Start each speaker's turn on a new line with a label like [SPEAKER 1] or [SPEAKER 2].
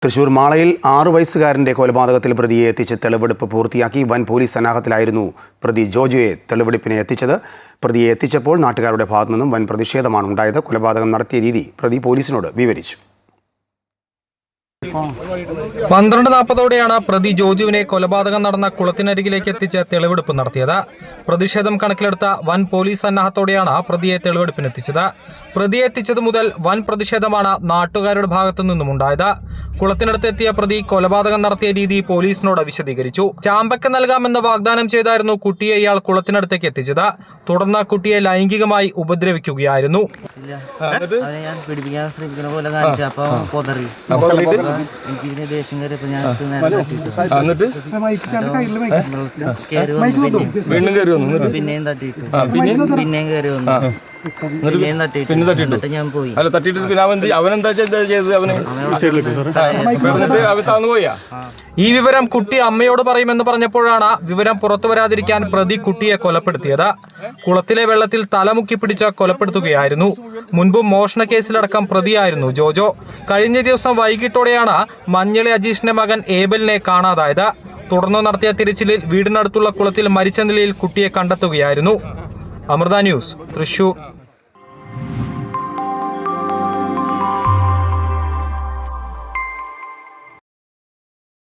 [SPEAKER 1] തൃശൂർ മാളയിൽ 6 വയസ്സുകാരന്റെ കൊലപാതകത്തിൽ പ്രതിയെ എത്തിച്ച് തെളിവെടുപ്പ് പൂർത്തിയാക്കി വൻ പോലീസ് സന്നാഹത്തിലായിരുന്നു പ്രതി ജോജോയെ തെളിവെടുപ്പിനെ എത്തിച്ചത്. പ്രതിയെ എത്തിച്ചപ്പോൾ നാട്ടുകാരുടെ ഭാഗത്തുനിന്നും വൻ പ്രതിഷേധമാണ് ഉണ്ടായത്. കൊലപാതകം നടത്തിയ രീതി പ്രതി പോലീസിനോട് വിവരിച്ചു.
[SPEAKER 2] 12:40 പ്രതി ജോജുവിനെ കൊലപാതകം നടന്ന കുളത്തിനരികിലേക്ക് എത്തിച്ച് തെളിവെടുപ്പ് നടത്തിയത്. പ്രതിഷേധം കണക്കിലെടുത്ത വൻ പോലീസ് സന്നാഹത്തോടെയാണ് പ്രതിയെ തെളിവെടുപ്പിനെത്തിച്ചത്. പ്രതിയെ എത്തിച്ചത് മുതൽ വൻ പ്രതിഷേധമാണ് നാട്ടുകാരുടെ ഭാഗത്തു നിന്നും ഉണ്ടായത്. കുളത്തിനടുത്ത് എത്തിയ പ്രതി കൊലപാതകം നടത്തിയ രീതി പോലീസിനോട് വിശദീകരിച്ചു. ചാമ്പയ്ക്ക നൽകാമെന്ന് വാഗ്ദാനം ചെയ്തായിരുന്നു കുട്ടിയെ ഇയാൾ കുളത്തിനടുത്തേക്ക് എത്തിച്ചത്. തുടർന്ന് കുട്ടിയെ ലൈംഗികമായി ഉപദ്രവിക്കുകയായിരുന്നു.
[SPEAKER 3] എനിക്ക് ദേഷ്യം കയറിയപ്പോൾ ഞാൻ പിന്നെയും തട്ടിയിട്ടു പിന്നെയും കയറി വന്നു ഞാൻ പോയി.
[SPEAKER 2] ഈ വിവരം കുട്ടി അമ്മയോട് പറയുമെന്ന് പറഞ്ഞപ്പോഴാണ് വിവരം പുറത്തു വരാതിരിക്കാൻ പ്രതി കുട്ടിയെ കൊലപ്പെടുത്തിയത്. കുളത്തിലെ വെള്ളത്തിൽ തലമുക്കി പിടിച്ച് കൊലപ്പെടുത്തുകയായിരുന്നു. മുൻപും മോഷണ കേസിലടക്കം പ്രതിയായിരുന്നു ജോജോ. കഴിഞ്ഞ ദിവസം വൈകിട്ടോടെയാണ് മഞ്ഞളി അജീഷിന്റെ മകൻ ഏബലിനെ കാണാതായത്. തുടർന്ന് നടത്തിയ തിരച്ചിലിൽ വീടിനടുത്തുള്ള കുളത്തിൽ മരിച്ച നിലയിൽ കുട്ടിയെ കണ്ടെത്തുകയായിരുന്നു. അമൃത ന്യൂസ്, തൃശൂർ.